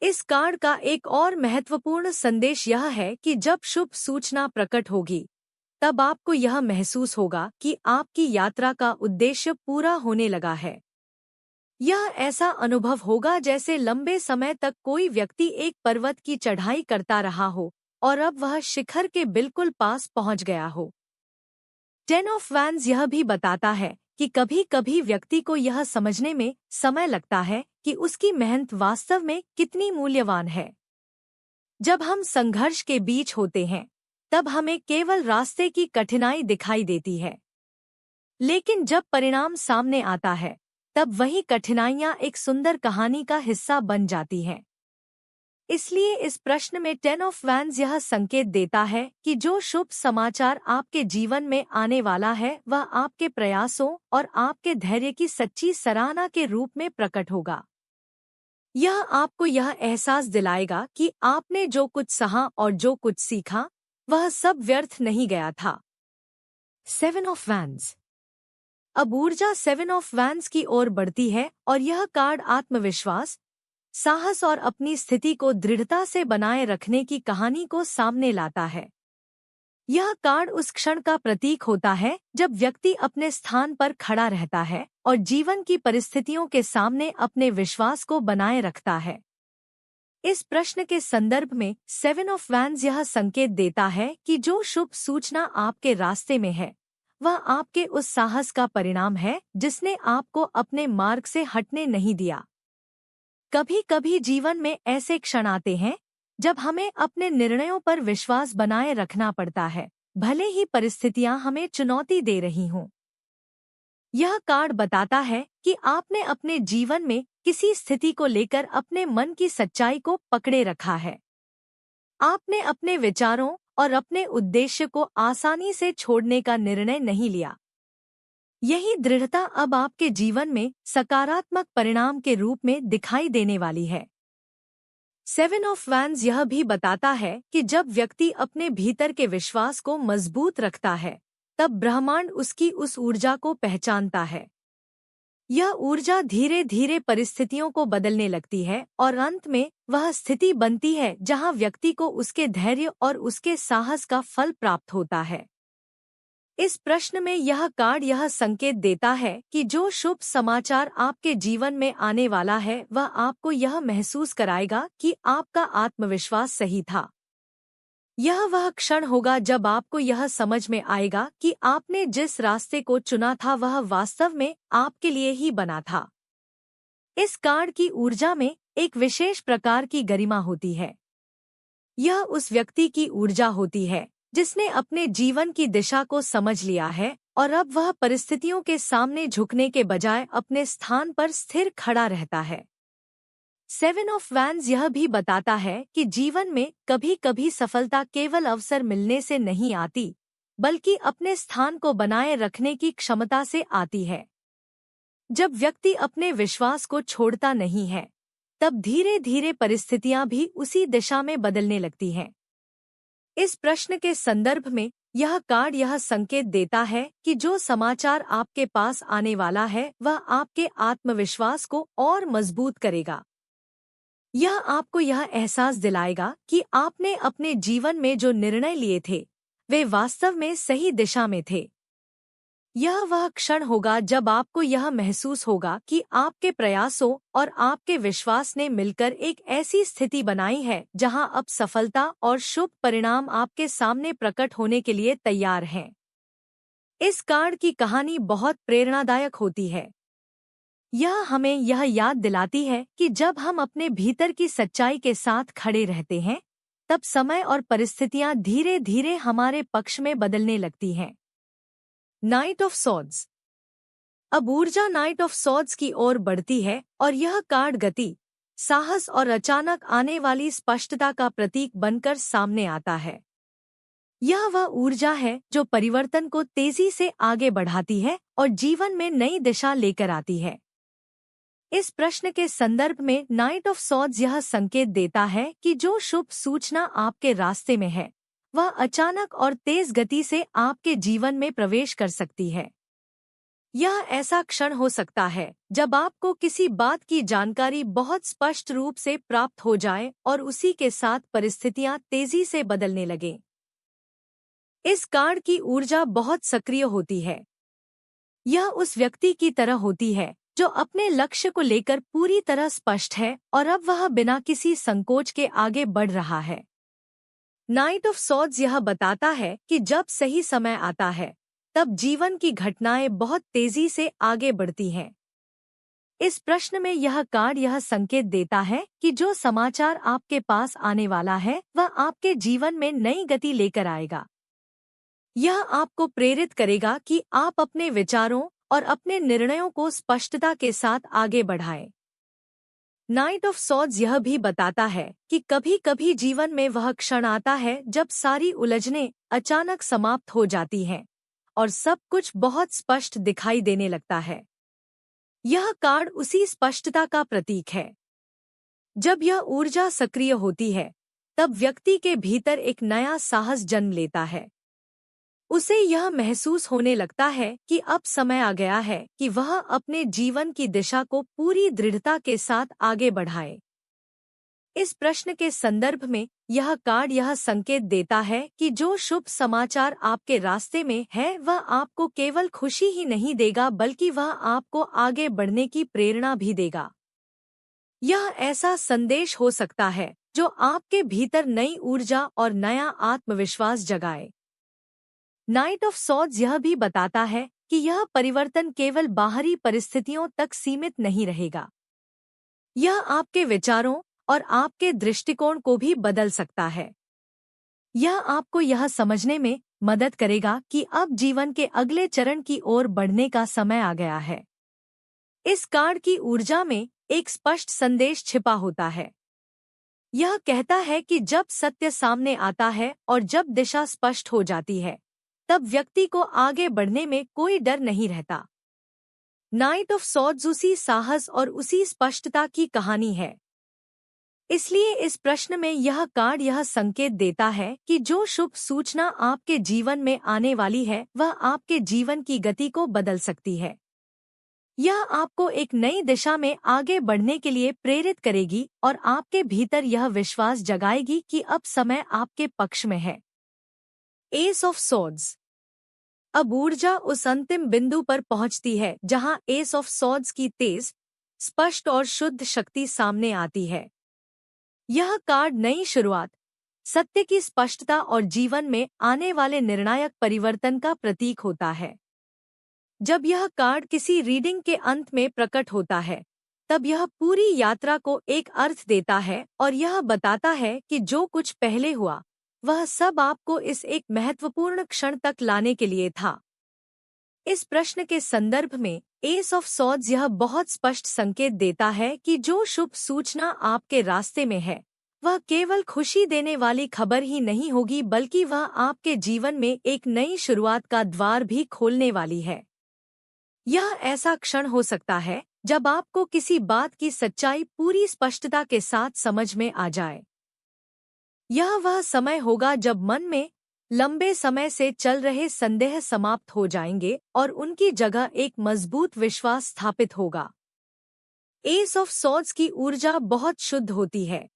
Speaker 1: इस कार्ड का एक और महत्वपूर्ण संदेश यह है कि जब शुभ सूचना प्रकट होगी, तब आपको यह महसूस होगा कि आपकी यात्रा का उद्देश्य पूरा होने लगा है। यह ऐसा अनुभव होगा जैसे लंबे समय तक कोई व्यक्ति एक पर्वत की चढ़ाई करता रहा हो और अब वह शिखर के बिल्कुल पास पहुंच गया हो। टेन ऑफ वैंड्स यह भी बताता है कि कभी कभी व्यक्ति को यह समझने में समय लगता है कि उसकी मेहनत वास्तव में कितनी मूल्यवान है। जब हम संघर्ष के बीच होते हैं तब हमें केवल रास्ते की कठिनाई दिखाई देती है, लेकिन जब परिणाम सामने आता है तब वही कठिनाइयां एक सुंदर कहानी का हिस्सा बन जाती हैं। इसलिए इस प्रश्न में टेन ऑफ वैंड्स यह संकेत देता है कि जो शुभ समाचार आपके जीवन में आने वाला है वह आपके प्रयासों और आपके धैर्य की सच्ची सराहना के रूप में प्रकट होगा। यह आपको यह एहसास दिलाएगा कि आपने जो कुछ सहा और जो कुछ सीखा वह सब व्यर्थ नहीं गया था। Seven of wands. अब ऊर्जा सेवन ऑफ वैंड्स की ओर बढ़ती है और यह कार्ड आत्मविश्वास, साहस और अपनी स्थिति को दृढ़ता से बनाए रखने की कहानी को सामने लाता है। यह कार्ड उस क्षण का प्रतीक होता है जब व्यक्ति अपने स्थान पर खड़ा रहता है और जीवन की परिस्थितियों के सामने अपने विश्वास को बनाए रखता है। इस प्रश्न के संदर्भ में सेवन ऑफ वैंड्स यह संकेत देता है कि जो शुभ सूचना आपके रास्ते में है वह आपके उस साहस का परिणाम है जिसने आपको अपने मार्ग से हटने नहीं दिया। कभी कभी जीवन में ऐसे क्षण आते हैं जब हमें अपने निर्णयों पर विश्वास बनाए रखना पड़ता है, भले ही परिस्थितियां हमें चुनौती दे रही हों। यह कार्ड बताता है कि आपने अपने जीवन में किसी स्थिति को लेकर अपने मन की सच्चाई को पकड़े रखा है। आपने अपने विचारों और अपने उद्देश्य को आसानी से छोड़ने का निर्णय नहीं लिया। यही दृढ़ता अब आपके जीवन में सकारात्मक परिणाम के रूप में दिखाई देने वाली है। सेवन ऑफ वैंड्स यह भी बताता है कि जब व्यक्ति अपने भीतर के विश्वास को मजबूत रखता है तब ब्रह्मांड उसकी उस ऊर्जा को पहचानता है। यह ऊर्जा धीरे धीरे परिस्थितियों को बदलने लगती है और अंत में वह स्थिति बनती है जहां व्यक्ति को उसके धैर्य और उसके साहस का फल प्राप्त होता है। इस प्रश्न में यह कार्ड यह संकेत देता है कि जो शुभ समाचार आपके जीवन में आने वाला है वह आपको यह महसूस कराएगा कि आपका आत्मविश्वास सही था। यह वह क्षण होगा जब आपको यह समझ में आएगा कि आपने जिस रास्ते को चुना था वह वास्तव में आपके लिए ही बना था। इस कार्ड की ऊर्जा में एक विशेष प्रकार की गरिमा होती है। यह उस व्यक्ति की ऊर्जा होती है जिसने अपने जीवन की दिशा को समझ लिया है और अब वह परिस्थितियों के सामने झुकने के बजाय अपने स्थान पर स्थिर खड़ा रहता है। सेवन ऑफ वैंड्स यह भी बताता है कि जीवन में कभी कभी सफलता केवल अवसर मिलने से नहीं आती, बल्कि अपने स्थान को बनाए रखने की क्षमता से आती है। जब व्यक्ति अपने विश्वास को छोड़ता नहीं है, तब धीरे धीरे परिस्थितियां भी उसी दिशा में बदलने लगती हैं। इस प्रश्न के संदर्भ में यह कार्ड यह संकेत देता है कि जो समाचार आपके पास आने वाला है वह आपके आत्मविश्वास को और मजबूत करेगा। यह आपको यह एहसास दिलाएगा कि आपने अपने जीवन में जो निर्णय लिए थे वे वास्तव में सही दिशा में थे। यह वह क्षण होगा जब आपको यह महसूस होगा कि आपके प्रयासों और आपके विश्वास ने मिलकर एक ऐसी स्थिति बनाई है जहां अब सफलता और शुभ परिणाम आपके सामने प्रकट होने के लिए तैयार हैं। इस कार्ड की कहानी बहुत प्रेरणादायक होती है। यह हमें यह याद दिलाती है कि जब हम अपने भीतर की सच्चाई के साथ खड़े रहते हैं तब समय और परिस्थितियां धीरे धीरे हमारे पक्ष में बदलने लगती हैं। Night of swords. अब ऊर्जा नाइट ऑफ सॉर्ड्स की ओर बढ़ती है और यह कार्ड गति, साहस और अचानक आने वाली स्पष्टता का प्रतीक बनकर सामने आता है। यह वह ऊर्जा है जो परिवर्तन को तेजी से आगे बढ़ाती है और जीवन में नई दिशा लेकर आती है। इस प्रश्न के संदर्भ में नाइट ऑफ सॉर्ड्स यह संकेत देता है कि जो शुभ सूचना आपके रास्ते में है वह अचानक और तेज गति से आपके जीवन में प्रवेश कर सकती है। यह ऐसा क्षण हो सकता है जब आपको किसी बात की जानकारी बहुत स्पष्ट रूप से प्राप्त हो जाए और उसी के साथ परिस्थितियां तेजी से बदलने लगें। इस कार्ड की ऊर्जा बहुत सक्रिय होती है। यह उस व्यक्ति की तरह होती है जो अपने लक्ष्य को लेकर पूरी तरह स्पष्ट है और अब वह बिना किसी संकोच के आगे बढ़ रहा है। नाइट ऑफ सॉर्ड्स यह बताता है कि जब सही समय आता है तब जीवन की घटनाएं बहुत तेजी से आगे बढ़ती हैं। इस प्रश्न में यह कार्ड यह संकेत देता है कि जो समाचार आपके पास आने वाला है वह आपके जीवन में नई गति लेकर आएगा। यह आपको प्रेरित करेगा कि आप अपने विचारों और अपने निर्णयों को स्पष्टता के साथ आगे बढ़ाएं। नाइट ऑफ सॉर्ड्स यह भी बताता है कि कभी-कभी जीवन में वह क्षण आता है जब सारी उलझनें अचानक समाप्त हो जाती हैं और सब कुछ बहुत स्पष्ट दिखाई देने लगता है। यह कार्ड उसी स्पष्टता का प्रतीक है। जब यह ऊर्जा सक्रिय होती है तब व्यक्ति के भीतर एक नया साहस जन्म लेता है। उसे यह महसूस होने लगता है कि अब समय आ गया है कि वह अपने जीवन की दिशा को पूरी दृढ़ता के साथ आगे बढ़ाए। इस प्रश्न के संदर्भ में यह कार्ड यह संकेत देता है कि जो शुभ समाचार आपके रास्ते में है वह आपको केवल खुशी ही नहीं देगा बल्कि वह आपको आगे बढ़ने की प्रेरणा भी देगा। यह ऐसा संदेश हो सकता है जो आपके भीतर नई ऊर्जा और नया आत्मविश्वास जगाए। नाइट ऑफ सॉर्ड्स यह भी बताता है कि यह परिवर्तन केवल बाहरी परिस्थितियों तक सीमित नहीं रहेगा। यह आपके विचारों और आपके दृष्टिकोण को भी बदल सकता है। यह आपको यह समझने में मदद करेगा कि अब जीवन के अगले चरण की ओर बढ़ने का समय आ गया है। इस कार्ड की ऊर्जा में एक स्पष्ट संदेश छिपा होता है। यह कहता है कि जब सत्य सामने आता है और जब दिशा स्पष्ट हो जाती है तब व्यक्ति को आगे बढ़ने में कोई डर नहीं रहता। नाइट ऑफ सॉर्ड्स उसी साहस और उसी स्पष्टता की कहानी है। इसलिए इस प्रश्न में यह कार्ड यह संकेत देता है कि जो शुभ सूचना आपके जीवन में आने वाली है वह आपके जीवन की गति को बदल सकती है। यह आपको एक नई दिशा में आगे बढ़ने के लिए प्रेरित करेगी और आपके भीतर यह विश्वास जगाएगी कि अब समय आपके पक्ष में है। S of swords. अब ऊर्जा उस अंतिम बिंदु पर पहुंचती है जहां एस ऑफ सॉर्ड्स की तेज, स्पष्ट और शुद्ध शक्ति सामने आती है। यह कार्ड नई शुरुआत, सत्य की स्पष्टता और जीवन में आने वाले निर्णायक परिवर्तन का प्रतीक होता है। जब यह कार्ड किसी रीडिंग के अंत में प्रकट होता है तब यह पूरी यात्रा को एक अर्थ देता है और यह बताता है कि जो कुछ पहले हुआ वह सब आपको इस एक महत्वपूर्ण क्षण तक लाने के लिए था। इस प्रश्न के संदर्भ में एस ऑफ सॉर्ड्स यह बहुत स्पष्ट संकेत देता है कि जो शुभ सूचना आपके रास्ते में है वह केवल खुशी देने वाली खबर ही नहीं होगी बल्कि वह आपके जीवन में एक नई शुरुआत का द्वार भी खोलने वाली है। यह ऐसा क्षण हो सकता है जब आपको किसी बात की सच्चाई पूरी स्पष्टता के साथ समझ में आ जाए। यह वह समय होगा जब मन में लंबे समय से चल रहे संदेह समाप्त हो जाएंगे और उनकी जगह एक मजबूत विश्वास स्थापित होगा। एस ऑफ सॉर्ड्स की ऊर्जा बहुत शुद्ध होती है।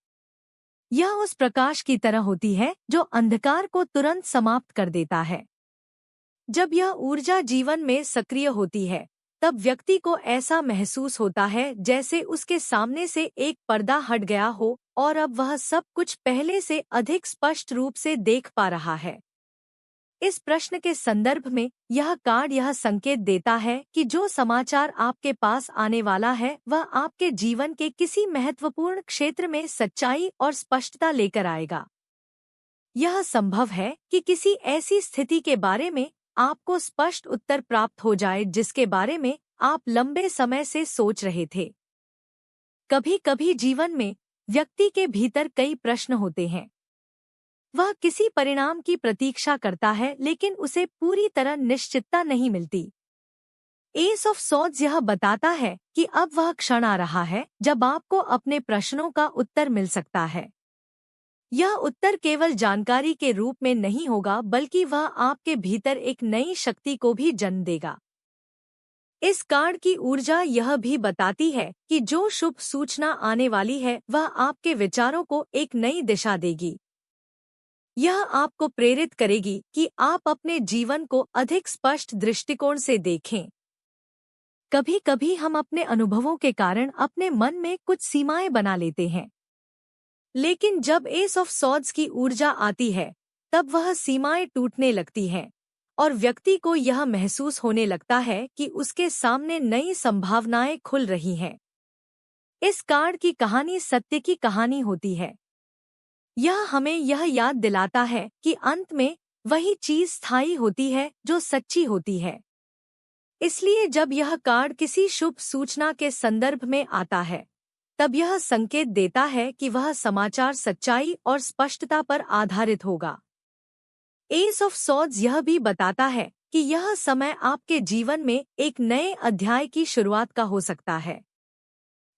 Speaker 1: यह उस प्रकाश की तरह होती है जो अंधकार को तुरंत समाप्त कर देता है। जब यह ऊर्जा जीवन में सक्रिय होती है तब व्यक्ति को ऐसा महसूस होता है जैसे उसके सामने से एक पर्दा हट गया हो और अब वह सब कुछ पहले से अधिक स्पष्ट रूप से देख पा रहा है। इस प्रश्न के संदर्भ में यह कार्ड यह संकेत देता है कि जो समाचार आपके पास आने वाला है वह आपके जीवन के किसी महत्वपूर्ण क्षेत्र में सच्चाई और स्पष्टता लेकर आएगा। यह संभव है कि किसी ऐसी स्थिति के बारे में आपको स्पष्ट उत्तर प्राप्त हो जाए जिसके बारे में आप लंबे समय से सोच रहे थे। कभी-कभी जीवन में व्यक्ति के भीतर कई प्रश्न होते हैं। वह किसी परिणाम की प्रतीक्षा करता है लेकिन उसे पूरी तरह निश्चितता नहीं मिलती। एस ऑफ सॉर्ड्स यह बताता है कि अब वह क्षण आ रहा है जब आपको अपने प्रश्नों का उत्तर मिल सकता है। यह उत्तर केवल जानकारी के रूप में नहीं होगा बल्कि वह आपके भीतर एक नई शक्ति को भी जन्म देगा। इस कार्ड की ऊर्जा यह भी बताती है कि जो शुभ सूचना आने वाली है वह आपके विचारों को एक नई दिशा देगी। यह आपको प्रेरित करेगी कि आप अपने जीवन को अधिक स्पष्ट दृष्टिकोण से देखें। कभी कभी हम अपने अनुभवों के कारण अपने मन में कुछ सीमाएं बना लेते हैं, लेकिन जब एस ऑफ सॉर्ड्स की ऊर्जा आती है तब वह सीमाएं टूटने लगती हैं और व्यक्ति को यह महसूस होने लगता है कि उसके सामने नई संभावनाएं खुल रही हैं। इस कार्ड की कहानी सत्य की कहानी होती है। यह हमें यह याद दिलाता है कि अंत में वही चीज स्थायी होती है जो सच्ची होती है। इसलिए जब यह कार्ड किसी शुभ सूचना के संदर्भ में आता है तब यह संकेत देता है कि वह समाचार सच्चाई और स्पष्टता पर आधारित होगा। एस ऑफ सॉर्ड्स यह भी बताता है कि यह समय आपके जीवन में एक नए अध्याय की शुरुआत का हो सकता है।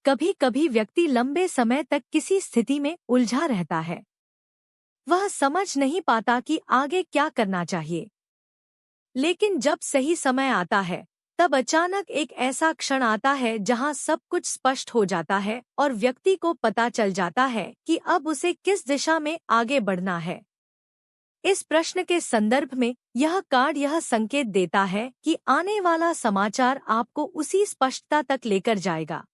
Speaker 1: कभी कभी व्यक्ति लंबे समय तक किसी स्थिति में उलझा रहता है। वह समझ नहीं पाता कि आगे क्या करना चाहिए। लेकिन जब सही समय आता है तब अचानक एक ऐसा क्षण आता है जहां सब कुछ स्पष्ट हो जाता है और व्यक्ति को पता चल जाता है कि अब उसे किस दिशा में आगे बढ़ना है। इस प्रश्न के संदर्भ में यह कार्ड यह संकेत देता है कि आने वाला समाचार आपको उसी स्पष्टता तक लेकर जाएगा।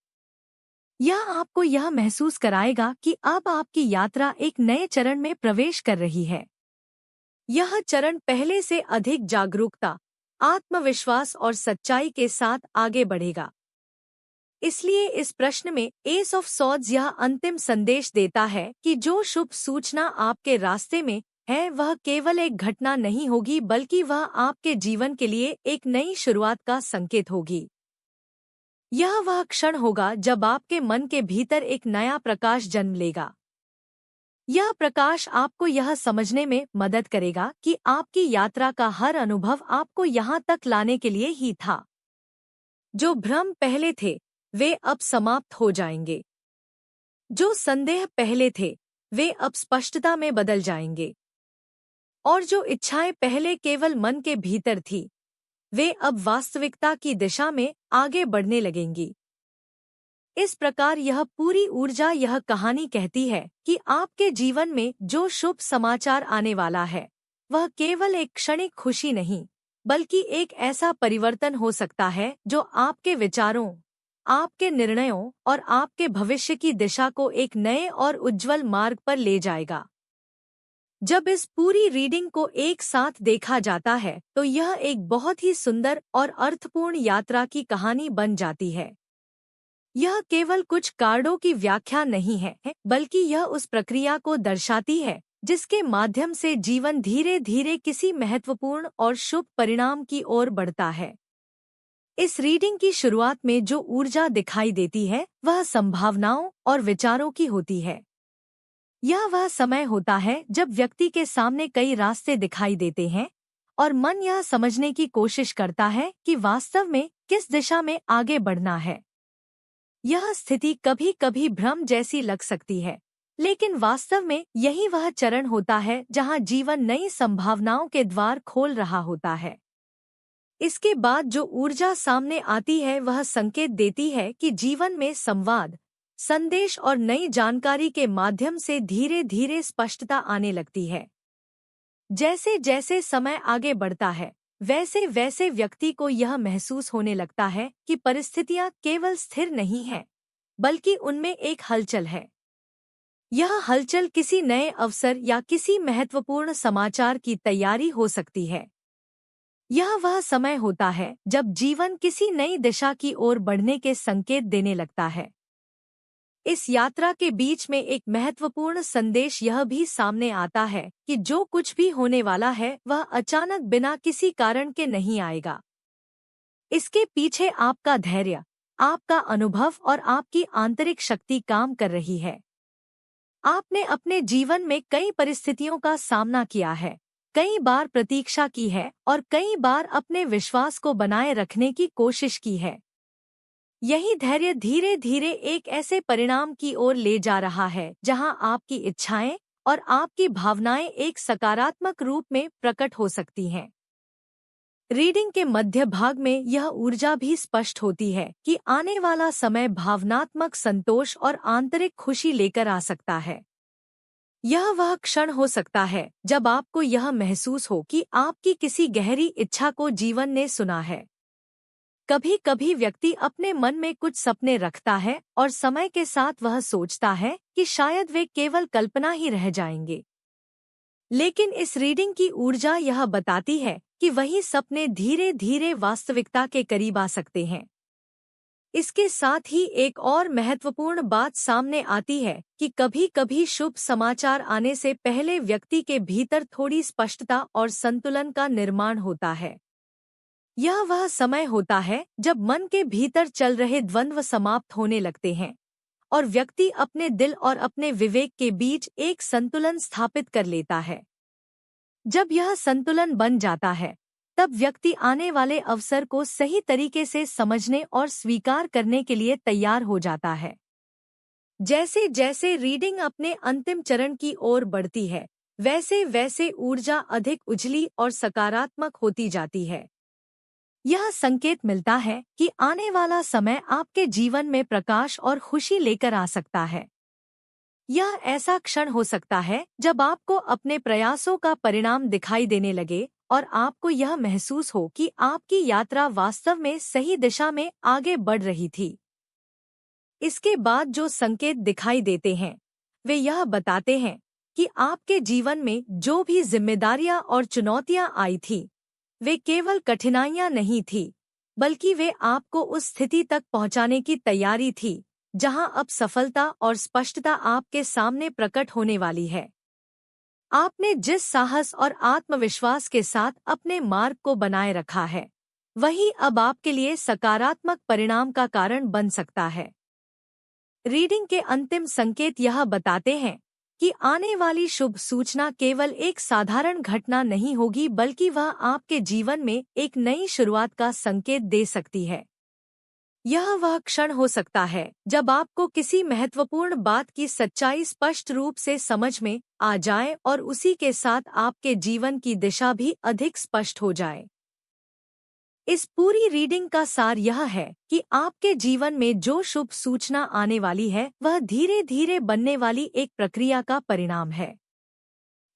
Speaker 1: यह आपको यह महसूस कराएगा कि अब आपकी यात्रा एक नए चरण में प्रवेश कर रही है। यह चरण पहले से अधिक जागरूकता, आत्मविश्वास और सच्चाई के साथ आगे बढ़ेगा। इसलिए इस प्रश्न में एस ऑफ सॉर्ड्स यह अंतिम संदेश देता है कि जो शुभ सूचना आपके रास्ते में है वह केवल एक घटना नहीं होगी बल्कि वह आपके जीवन के लिए एक नई शुरुआत का संकेत होगी। यह वह क्षण होगा जब आपके मन के भीतर एक नया प्रकाश जन्म लेगा। यह प्रकाश आपको यह समझने में मदद करेगा कि आपकी यात्रा का हर अनुभव आपको यहाँ तक लाने के लिए ही था। जो भ्रम पहले थे वे अब समाप्त हो जाएंगे। जो संदेह पहले थे वे अब स्पष्टता में बदल जाएंगे। और जो इच्छाएं पहले केवल मन के भीतर थी वे अब वास्तविकता की दिशा में आगे बढ़ने लगेंगी। इस प्रकार यह पूरी ऊर्जा यह कहानी कहती है कि आपके जीवन में जो शुभ समाचार आने वाला है वह केवल एक क्षणिक खुशी नहीं बल्कि एक ऐसा परिवर्तन हो सकता है जो आपके विचारों, आपके निर्णयों और आपके भविष्य की दिशा को एक नए और उज्जवल मार्ग पर ले जाएगा। जब इस पूरी रीडिंग को एक साथ देखा जाता है तो यह एक बहुत ही सुंदर और अर्थपूर्ण यात्रा की कहानी बन जाती है। यह केवल कुछ कार्डों की व्याख्या नहीं है बल्कि यह उस प्रक्रिया को दर्शाती है जिसके माध्यम से जीवन धीरे धीरे किसी महत्वपूर्ण और शुभ परिणाम की ओर बढ़ता है। इस रीडिंग की शुरुआत में जो ऊर्जा दिखाई देती है वह संभावनाओं और विचारों की होती है। यह वह समय होता है जब व्यक्ति के सामने कई रास्ते दिखाई देते हैं और मन यह समझने की कोशिश करता है कि वास्तव में किस दिशा में आगे बढ़ना है। यह स्थिति कभी कभी भ्रम जैसी लग सकती है, लेकिन वास्तव में यही वह चरण होता है जहां जीवन नई संभावनाओं के द्वार खोल रहा होता है। इसके बाद जो ऊर्जा सामने आती है वह संकेत देती है कि जीवन में संवाद, संदेश और नई जानकारी के माध्यम से धीरे धीरे स्पष्टता आने लगती है। जैसे जैसे समय आगे बढ़ता है वैसे वैसे व्यक्ति को यह महसूस होने लगता है कि परिस्थितियां केवल स्थिर नहीं हैं, बल्कि उनमें एक हलचल है। यह हलचल किसी नए अवसर या किसी महत्वपूर्ण समाचार की तैयारी हो सकती है। यह वह समय होता है जब जीवन किसी नई दिशा की ओर बढ़ने के संकेत देने लगता है। इस यात्रा के बीच में एक महत्वपूर्ण संदेश यह भी सामने आता है कि जो कुछ भी होने वाला है वह अचानक बिना किसी कारण के नहीं आएगा। इसके पीछे आपका धैर्य, आपका अनुभव और आपकी आंतरिक शक्ति काम कर रही है। आपने अपने जीवन में कई परिस्थितियों का सामना किया है, कई बार प्रतीक्षा की है और कई बार अपने विश्वास को बनाए रखने की कोशिश की है। यही धैर्य धीरे धीरे एक ऐसे परिणाम की ओर ले जा रहा है जहां आपकी इच्छाएं और आपकी भावनाएं एक सकारात्मक रूप में प्रकट हो सकती हैं। रीडिंग के मध्य भाग में यह ऊर्जा भी स्पष्ट होती है कि आने वाला समय भावनात्मक संतोष और आंतरिक खुशी लेकर आ सकता है। यह वह क्षण हो सकता है जब आपको यह महसूस हो कि आपकी किसी गहरी इच्छा को जीवन ने सुना है। कभी कभी व्यक्ति अपने मन में कुछ सपने रखता है और समय के साथ वह सोचता है कि शायद वे केवल कल्पना ही रह जाएंगे। लेकिन इस रीडिंग की ऊर्जा यह बताती है कि वही सपने धीरे धीरे वास्तविकता के करीब आ सकते हैं। इसके साथ ही एक और महत्वपूर्ण बात सामने आती है कि कभी-कभी शुभ समाचार आने से पहले व्यक्ति के भीतर थोड़ी स्पष्टता और संतुलन का निर्माण होता है। यह वह समय होता है जब मन के भीतर चल रहे द्वंद्व समाप्त होने लगते हैं और व्यक्ति अपने दिल और अपने विवेक के बीच एक संतुलन स्थापित कर लेता है। जब यह संतुलन बन जाता है, तब व्यक्ति आने वाले अवसर को सही तरीके से समझने और स्वीकार करने के लिए तैयार हो जाता है। जैसे जैसे रीडिंग अपने अंतिम चरण की ओर बढ़ती है, वैसे वैसे ऊर्जा अधिक उजली और सकारात्मक होती जाती है। यह संकेत मिलता है कि आने वाला समय आपके जीवन में प्रकाश और खुशी लेकर आ सकता है। यह ऐसा क्षण हो सकता है जब आपको अपने प्रयासों का परिणाम दिखाई देने लगे और आपको यह महसूस हो कि आपकी यात्रा वास्तव में सही दिशा में आगे बढ़ रही थी। इसके बाद जो संकेत दिखाई देते हैं, वे यह बताते हैं कि आपके जीवन में जो भी जिम्मेदारियां और चुनौतियां आई थी, वे केवल कठिनाइयां नहीं थी, बल्कि वे आपको उस स्थिति तक पहुंचाने की तैयारी थी जहां अब सफलता और स्पष्टता आपके सामने प्रकट होने वाली है। आपने जिस साहस और आत्मविश्वास के साथ अपने मार्ग को बनाए रखा है, वही अब आपके लिए सकारात्मक परिणाम का कारण बन सकता है। रीडिंग के अंतिम संकेत यह बताते हैं कि आने वाली शुभ सूचना केवल एक साधारण घटना नहीं होगी, बल्कि वह आपके जीवन में एक नई शुरुआत का संकेत दे सकती है। यह वह क्षण हो सकता है जब आपको किसी महत्वपूर्ण बात की सच्चाई स्पष्ट रूप से समझ में आ जाए और उसी के साथ आपके जीवन की दिशा भी अधिक स्पष्ट हो जाए। इस पूरी रीडिंग का सार यह है कि आपके जीवन में जो शुभ सूचना आने वाली है, वह धीरे धीरे बनने वाली एक प्रक्रिया का परिणाम है।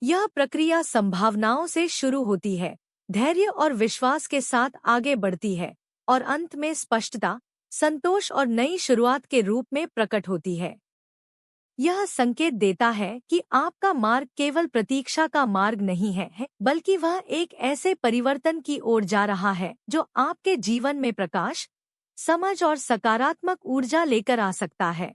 Speaker 1: यह प्रक्रिया संभावनाओं से शुरू होती है, धैर्य और विश्वास के साथ आगे बढ़ती है और अंत में स्पष्टता, संतोष और नई शुरुआत के रूप में प्रकट होती है। यह संकेत देता है कि आपका मार्ग केवल प्रतीक्षा का मार्ग नहीं है, बल्कि वह एक ऐसे परिवर्तन की ओर जा रहा है जो आपके जीवन में प्रकाश, समझ और सकारात्मक ऊर्जा लेकर आ सकता है।